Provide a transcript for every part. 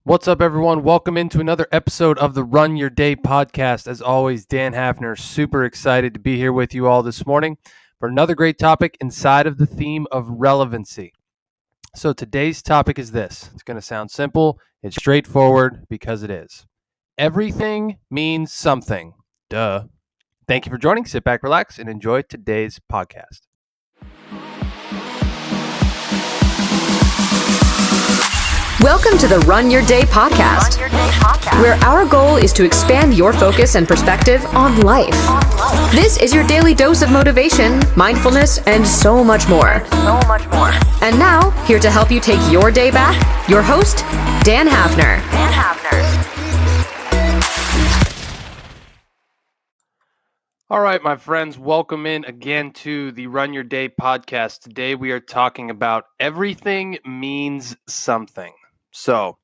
What's up, everyone? Welcome into another episode of the Run Your Day podcast. As always, Dan Hafner, super excited to be here with you all this morning for another great topic inside of the theme of relevancy. So today's topic is this. It's going to sound simple. It's straightforward because it is. Everything means something. Duh. Thank you for joining. Sit back, relax, and enjoy today's podcast. Welcome to the Run Your Day podcast, where our goal is to expand your focus and perspective on life. This is your daily dose of motivation, mindfulness, and so much more. And now, here to help you take your day back, your host, Dan Hafner. All right, my friends, welcome in again to the Run Your Day podcast. Today we are talking about everything means something. So,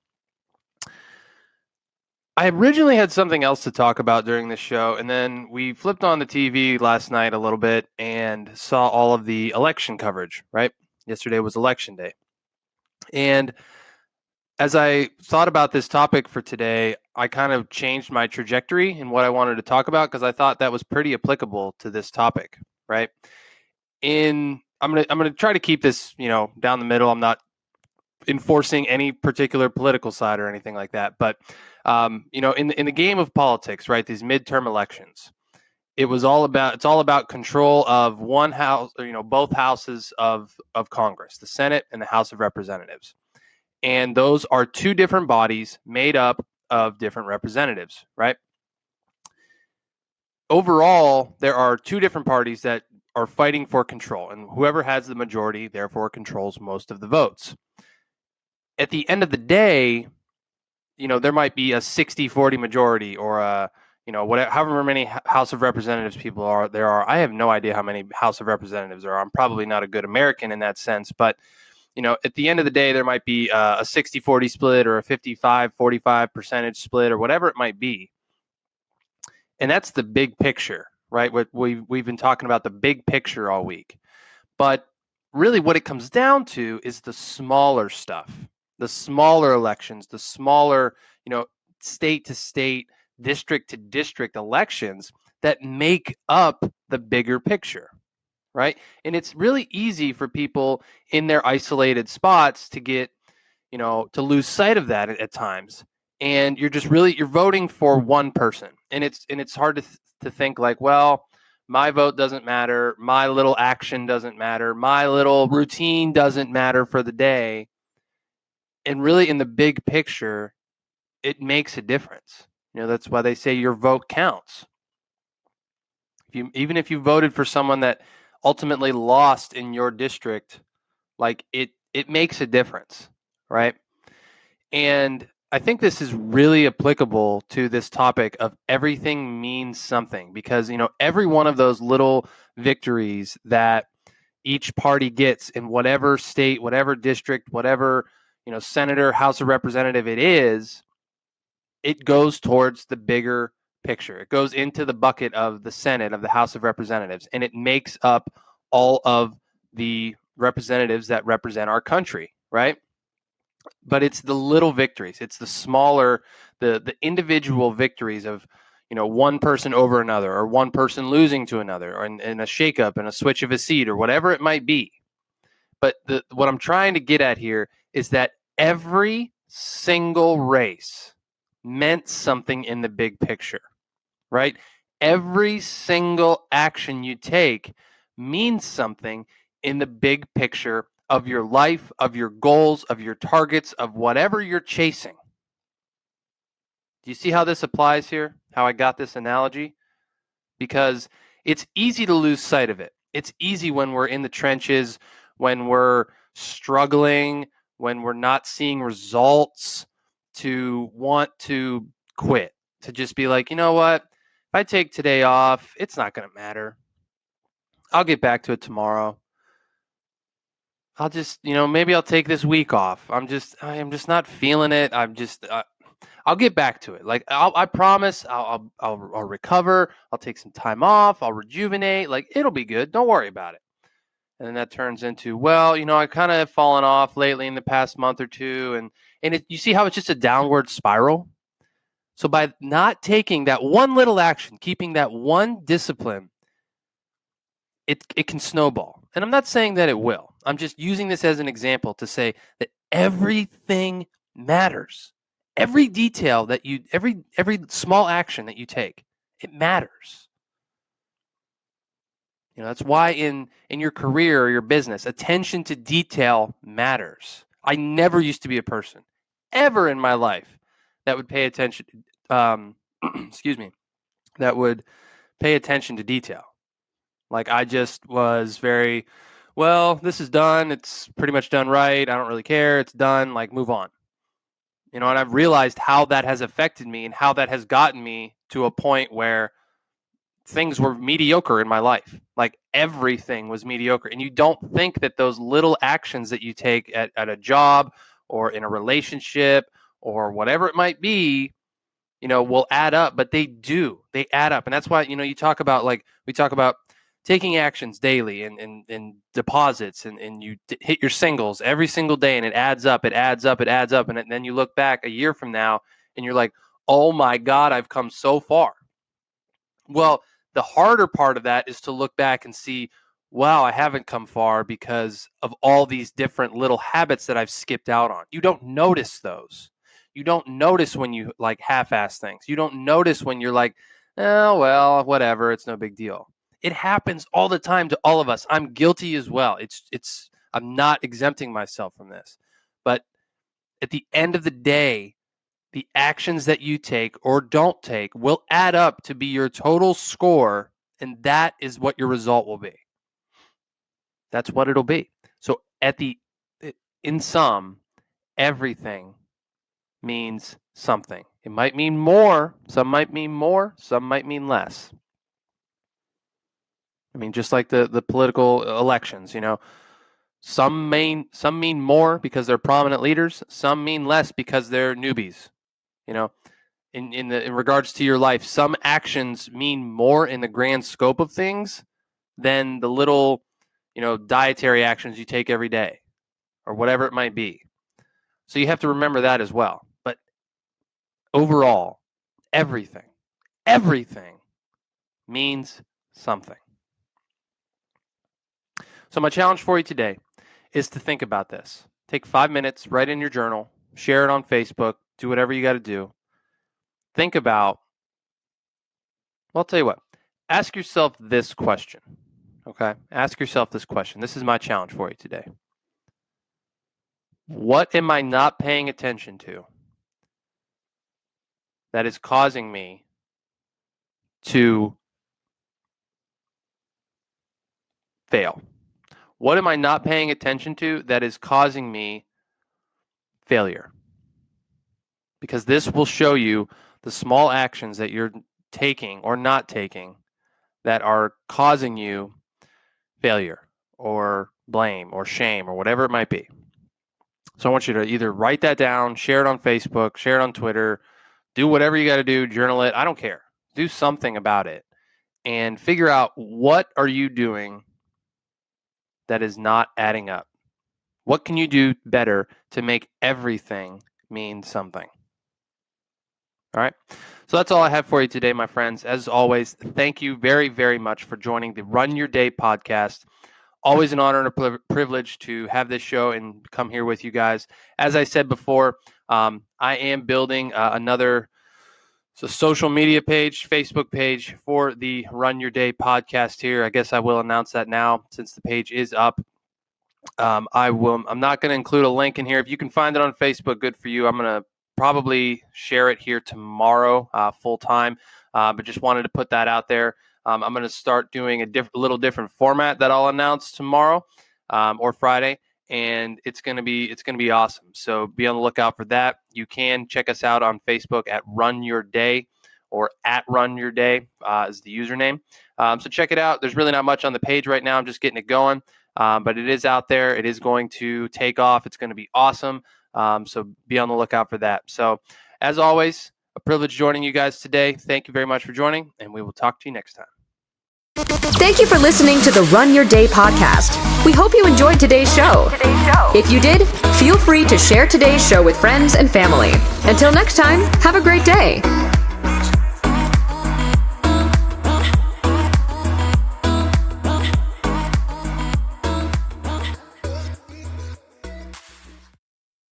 I originally had something else to talk about during this show, and then we flipped on the TV last night a little bit and saw all of the election coverage, right? Yesterday was election day. And as I thought about this topic for today, I kind of changed my trajectory in what I wanted to talk about because I thought that was pretty applicable to this topic, right? I'm gonna try to keep this, down the middle. I'm not enforcing any particular political side or anything like that, but in the game of politics, right? These midterm elections, it's all about control of one house, or both houses of Congress, the Senate and the House of Representatives. And those are two different bodies made up of different representatives, right? Overall, there are two different parties that are fighting for control, and whoever has the majority, therefore, controls most of the votes. At the end of the day, there might be a 60-40 majority or however many House of Representatives there are. I have no idea how many House of Representatives there are. I'm probably not a good American in that sense, but at the end of the day, there might be a 60-40 split or a 55-45 percentage split or whatever it might be. And that's the big picture, right? What we've been talking about the big picture all week. But really what it comes down to is the smaller stuff, the smaller elections, the smaller, state to state, district to district elections that make up the bigger picture. Right. And it's really easy for people in their isolated spots to get, to lose sight of that at times. And you're voting for one person. And it's hard to think like, well, my vote doesn't matter. My little action doesn't matter. My little routine doesn't matter for the day. And really, in the big picture, it makes a difference. That's why they say your vote counts. Even if you voted for someone that ultimately lost in your district, like it makes a difference, right? And I think this is really applicable to this topic of everything means something because, every one of those little victories that each party gets in whatever state, whatever district, whatever, senator, House of Representative it goes towards the bigger picture. It goes into the bucket of the Senate, of the House of Representatives, and it makes up all of the representatives that represent our country, right? But it's the little victories. It's the smaller, the individual victories of, one person over another or one person losing to another or in a shakeup and a switch of a seat or whatever it might be. But what I'm trying to get at here is that every single race meant something in the big picture, right? Every single action you take means something in the big picture of your life, of your goals, of your targets, of whatever you're chasing. Do you see how this applies here? How I got this analogy? Because it's easy to lose sight of it. It's easy when we're in the trenches, when we're struggling, when we're not seeing results, to want to quit, to just be like, you know what? If I take today off, it's not going to matter. I'll get back to it tomorrow. I'll just, maybe I'll take this week off. I am just not feeling it. I'll get back to it. Like I promise I'll recover. I'll take some time off. I'll rejuvenate. Like it'll be good. Don't worry about it. And then that turns into, well, I kind of have fallen off lately in the past month or two, and And you see how it's just a downward spiral? So by not taking that one little action, keeping that one discipline, it can snowball. And I'm not saying that it will. I'm just using this as an example to say that everything matters. Every detail that every small action that you take, it matters. That's why in your career or your business, attention to detail matters. I never used to be a person ever in my life that would pay attention, excuse me, that would pay attention to detail. Like I just was very, well, this is done. It's pretty much done right. I don't really care. It's done. Like move on. And I've realized how that has affected me and how that has gotten me to a point where things were mediocre in my life. Like everything was mediocre. And you don't think that those little actions that you take at a job or in a relationship or whatever it might be, will add up, but they do. They add up. And that's why, you talk about, like, we talk about taking actions daily and deposits and you hit your singles every single day and it adds up, it adds up, it adds up. And then you look back a year from now and you're like, oh my God, I've come so far. Well, the harder part of that is to look back and see, wow, I haven't come far because of all these different little habits that I've skipped out on. You don't notice those. You don't notice when you like half-ass things. You don't notice when you're like, oh, well, whatever, it's no big deal. It happens all the time to all of us. I'm guilty as well. I'm not exempting myself from this. But at the end of the day, the actions that you take or don't take will add up to be your total score, and that is what your result will be. That's what it'll be. So in sum, everything means something. It might mean more, some might mean more, some might mean less. I mean, just like the political elections, some mean more because they're prominent leaders, some mean less because they're newbies. In regards to your life, some actions mean more in the grand scope of things than the little, dietary actions you take every day or whatever it might be. So you have to remember that as well. But overall, everything means something. So my challenge for you today is to think about this. Take 5 minutes, write in your journal, share it on Facebook, do whatever you got to do. Think about, well, I'll tell you what, ask yourself this question, okay? Ask yourself this question. This is my challenge for you today. What am I not paying attention to that is causing me to fail? What am I not paying attention to that is causing me failure? Because this will show you the small actions that you're taking or not taking that are causing you failure or blame or shame or whatever it might be. So I want you to either write that down, share it on Facebook, share it on Twitter, do whatever you got to do, journal it. I don't care. Do something about it and figure out what are you doing that is not adding up. What can you do better to make everything mean something? All right. So that's all I have for you today, my friends. As always, thank you very, very much for joining the Run Your Day podcast. Always an honor and a privilege to have this show and come here with you guys. As I said before, I am building another social media page, Facebook page for the Run Your Day podcast here. I guess I will announce that now since the page is up. I'm not going to include a link in here. If you can find it on Facebook, good for you. I'm going to probably share it here tomorrow full time, but just wanted to put that out there. I'm going to start doing a little different format that I'll announce tomorrow or Friday, and it's going to be awesome. So be on the lookout for that. You can check us out on Facebook at Run Your Day or at Run Your Day is the username. So check it out. There's really not much on the page right now. I'm just getting it going, but it is out there. It is going to take off. It's going to be awesome. So be on the lookout for that. So as always, a privilege joining you guys today. Thank you very much for joining, and we will talk to you next time. Thank you for listening to the Run Your Day podcast. We hope you enjoyed today's show. If you did, feel free to share today's show with friends and family. Until next time, have a great day.